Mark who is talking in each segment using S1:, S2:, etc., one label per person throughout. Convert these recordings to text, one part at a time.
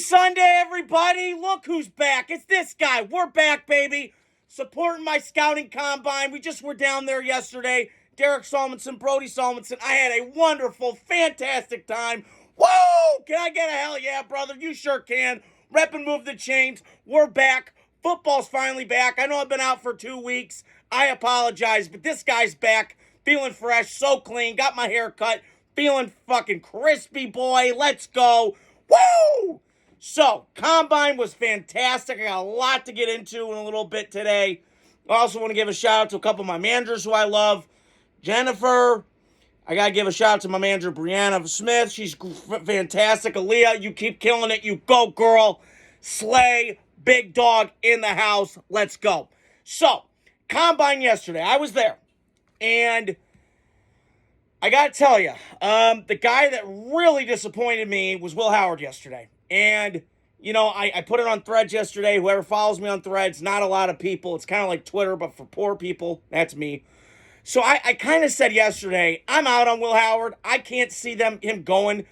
S1: Sunday, everybody. Look who's back. It's this guy. We're back, baby. Supporting my scouting combine. We just were down there yesterday. Derek Solmonson, Brody Solmonson. I had a wonderful, fantastic time. Woo! Can I get a hell yeah, brother? You sure can. Rep and move the chains. We're back. Football's finally back. I know I've been out for 2 weeks. I apologize, but this guy's back. Feeling fresh, so clean. Got my hair cut. Feeling fucking crispy, boy. Let's go. Woo! So, Combine was fantastic. I got a lot to get into in a little bit today. I also want to give a shout out to a couple of my managers who I love. Jennifer. I got to give a shout out to my manager, Brianna Smith. She's fantastic. Aaliyah, you keep killing it. You go, girl. Slay. Big dog in the house. Let's go. So, Combine yesterday. I was there. And I got to tell you, the guy that really disappointed me was Will Howard yesterday. And, you know, I put it on Threads yesterday. Whoever follows me on Threads, not a lot of people. It's kind of like Twitter, but for poor people, that's me. So I kind of said yesterday, I'm out on Will Howard. I can't see him going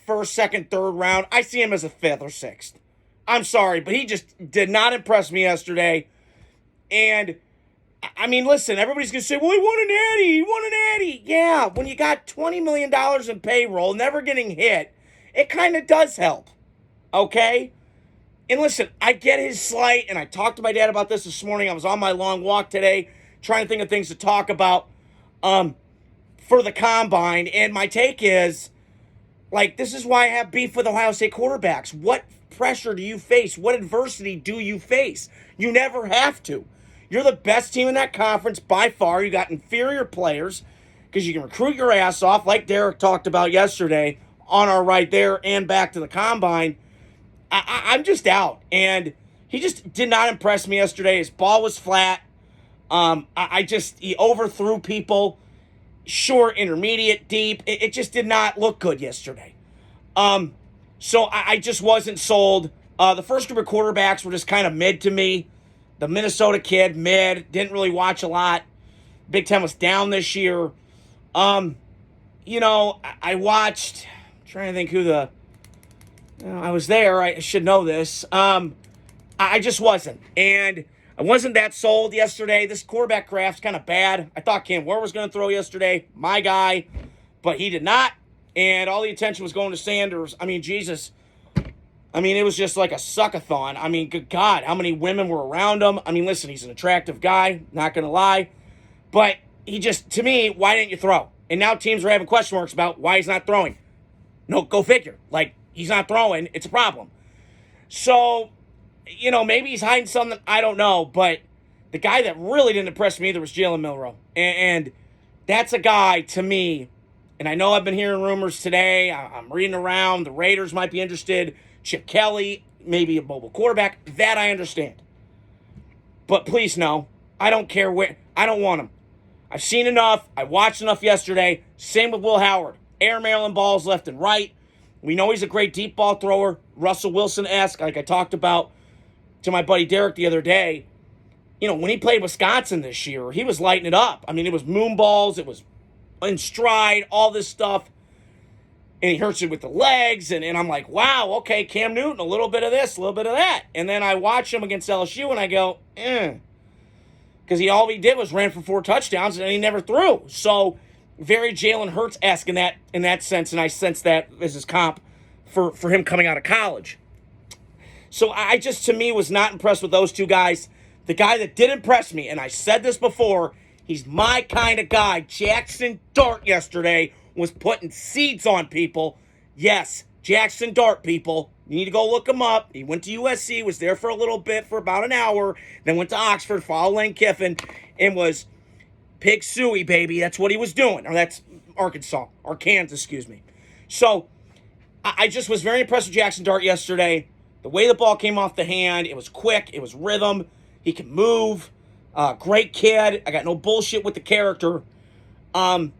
S1: first, second, third round. I see him as a fifth or sixth. I'm sorry, but he just did not impress me yesterday. And, I mean, listen, everybody's going to say, well, he won an Addy. He won an Addy. Yeah, when you got $20 million in payroll, never getting hit, it kind of does help. Okay? And listen, I get his slight, and I talked to my dad about this morning. I was on my long walk today, trying to think of things to talk about for the Combine. And my take is, like, this is why I have beef with Ohio State quarterbacks. What pressure do you face? What adversity do you face? You never have to. You're the best team in that conference by far. You got inferior players because you can recruit your ass off, like Derek talked about yesterday on our right there and back to the Combine. I'm just out. And he just did not impress me yesterday. His ball was flat. He overthrew people. Short, intermediate, deep. It just did not look good yesterday. So I just wasn't sold. The first group of quarterbacks were just kind of mid to me. The Minnesota kid, mid. Didn't really watch a lot. Big Ten was down this year. You know, I watched. I'm trying to think who the. I was there. I should know this. I just wasn't. And I wasn't that sold yesterday. This quarterback craft's kind of bad. I thought Cam Ward was going to throw yesterday. My guy. But he did not. And all the attention was going to Sanders. I mean, Jesus. I mean, it was just like a suckathon. I mean, good God, how many women were around him? I mean, listen, he's an attractive guy. Not going to lie. But he just, to me, why didn't you throw? And now teams are having question marks about why he's not throwing. No, go figure. Like, he's not throwing. It's a problem. So, you know, maybe he's hiding something. I don't know. But the guy that really didn't impress me either was Jalen Milroe. And that's a guy, to me, and I know I've been hearing rumors today. I'm reading around. The Raiders might be interested. Chip Kelly, maybe a mobile quarterback. That I understand. But please, no. I don't care where. I don't want him. I've seen enough. I watched enough yesterday. Same with Will Howard. Air Maryland balls left and right. We know he's a great deep ball thrower. Russell Wilson-esque, like I talked about to my buddy Derek the other day. You know, when he played Wisconsin this year, he was lighting it up. I mean, it was moon balls. It was in stride, all this stuff. And he hurts it with the legs. And I'm like, wow, okay, Cam Newton, a little bit of this, a little bit of that. And then I watch him against LSU and I go, Because all he did was ran for 4 touchdowns and he never threw. So very Jalen Hurts-esque in that sense. And I sense that as his comp for him coming out of college. So I just, to me, was not impressed with those two guys. The guy that did impress me, and I said this before, he's my kind of guy. Jackson Dart yesterday was putting seeds on people. Yes, Jackson Dart, people. You need to go look him up. He went to USC, was there for a little bit, for about an hour, then went to Oxford, followed Lane Kiffin, and was pig suey, baby. That's what he was doing. Or that's Arkansas, excuse me. So I just was very impressed with Jackson Dart yesterday. The way the ball came off the hand, it was quick, it was rhythm. He can move. Great kid. I got no bullshit with the character. And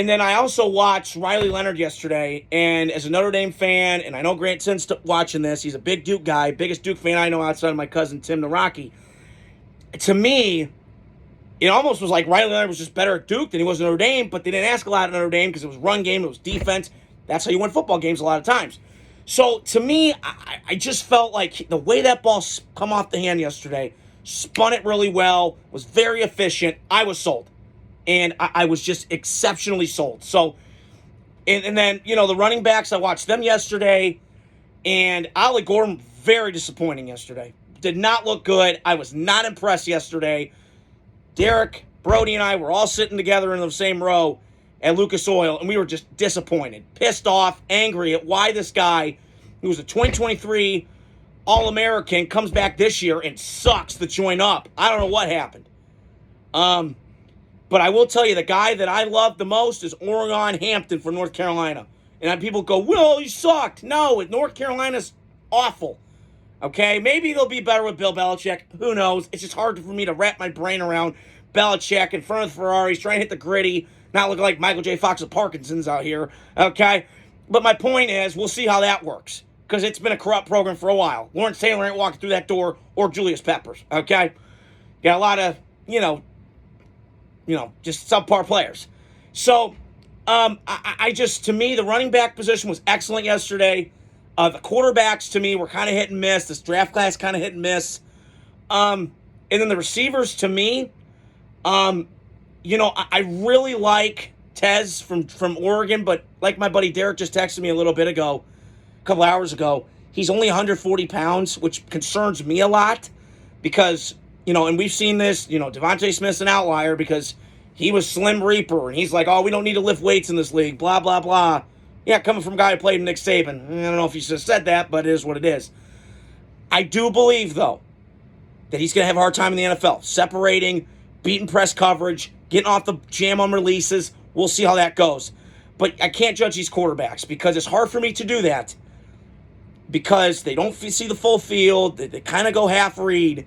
S1: then I also watched Riley Leonard yesterday, and as a Notre Dame fan, and I know Grant Sin's watching this, he's a big Duke guy, biggest Duke fan I know outside of my cousin Tim Naraki. To me, it almost was like Riley Leonard was just better at Duke than he was at Notre Dame, but they didn't ask a lot at Notre Dame because it was run game, it was defense. That's how you win football games a lot of times. So to me, I just felt like the way that ball come off the hand yesterday, spun it really well, was very efficient. I was sold. And I was just exceptionally sold. So, and then, the running backs, I watched them yesterday. And Ollie Gordon, very disappointing yesterday. Did not look good. I was not impressed yesterday. Derek, Brody, and I were all sitting together in the same row at Lucas Oil, and we were just disappointed, pissed off, angry at why this guy, who was a 2023 All-American, comes back this year and sucks the joint up. I don't know what happened. But I will tell you, the guy that I love the most is Oregon Hampton from North Carolina. And people go, well, he sucked. No, North Carolina's awful. Okay, maybe they'll be better with Bill Belichick. Who knows? It's just hard for me to wrap my brain around Belichick in front of the Ferraris, trying to hit the gritty, not look like Michael J. Fox of Parkinson's out here. Okay, but my point is, we'll see how that works, because it's been a corrupt program for a while. Lawrence Taylor ain't walking through that door, or Julius Peppers. Okay, got a lot of just subpar players. So, I just, to me, the running back position was excellent yesterday. The quarterbacks, to me, were kind of hit and miss. This draft class kind of hit and miss. And then the receivers, to me, I really like Tez from Oregon, but like my buddy Derek just texted me a couple hours ago, he's only 140 pounds, which concerns me a lot because, and we've seen this, Devontae Smith's an outlier because he was Slim Reaper, and he's like, oh, we don't need to lift weights in this league, blah, blah, blah. Yeah, coming from a guy who played with Nick Saban. I don't know if he should have said that, but it is what it is. I do believe, though, that he's going to have a hard time in the NFL, separating, beating press coverage, getting off the jam on releases. We'll see how that goes. But I can't judge these quarterbacks because it's hard for me to do that because they don't see the full field. They kind of go half read.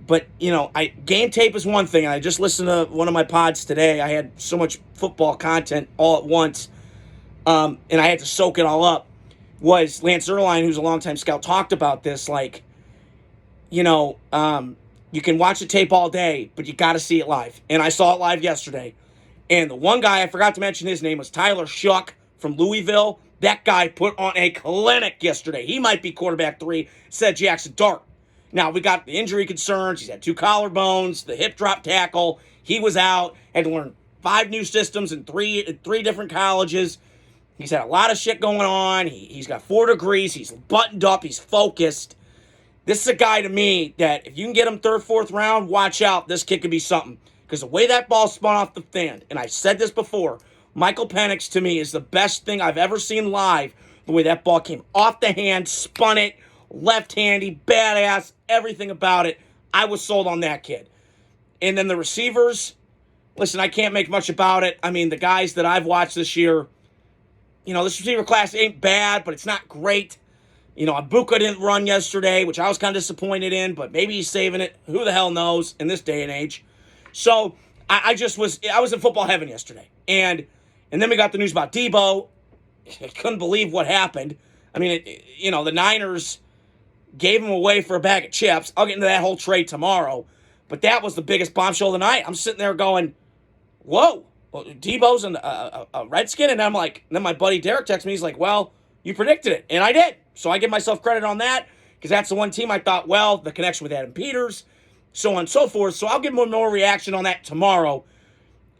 S1: But, game tape is one thing. I just listened to one of my pods today. I had so much football content all at once, and I had to soak it all up. Was Lance Zierlein, who's a longtime scout, talked about this, you can watch the tape all day, but you got to see it live. And I saw it live yesterday. And the one guy, I forgot to mention his name, was Tyler Shuck from Louisville. That guy put on a clinic yesterday. He might be quarterback 3, said Jackson Dart. Now, we got the injury concerns. He's had 2 collarbones, the hip drop tackle. He was out, had to learn 5 new systems in three different colleges. He's had a lot of shit going on. He's got 4 degrees. He's buttoned up. He's focused. This is a guy to me that if you can get him 3rd, 4th round, watch out. This kid could be something. Because the way that ball spun off the stand, and I said this before, Michael Penix to me is the best thing I've ever seen live. The way that ball came off the hand, spun it, left-handy, badass, everything about it. I was sold on that kid. And then the receivers, listen, I can't make much about it. I mean, the guys that I've watched this year, this receiver class ain't bad, but it's not great. Abuka didn't run yesterday, which I was kind of disappointed in, but maybe he's saving it. Who the hell knows in this day and age? So I was in football heaven yesterday. And then we got the news about Debo. I couldn't believe what happened. I mean, the Niners gave him away for a bag of chips. I'll get into that whole trade tomorrow. But that was the biggest bombshell of the night. I'm sitting there going, whoa, Debo's a Redskin? And I'm like, and then my buddy Derek texts me. He's like, well, you predicted it. And I did. So I give myself credit on that because that's the one team I thought, well, the connection with Adam Peters, so on and so forth. So I'll give more reaction on that tomorrow.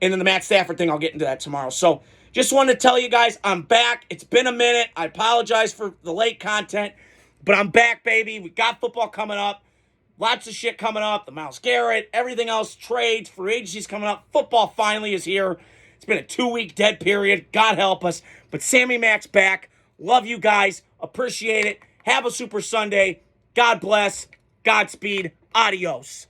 S1: And then the Matt Stafford thing, I'll get into that tomorrow. So just wanted to tell you guys, I'm back. It's been a minute. I apologize for the late content, but I'm back, baby. We got football coming up. Lots of shit coming up. The Myles Garrett, everything else, trades, free agencies coming up. Football finally is here. It's been a 2-week dead period. God help us. But Sammy Mac's back. Love you guys. Appreciate it. Have a super Sunday. God bless. Godspeed. Adios.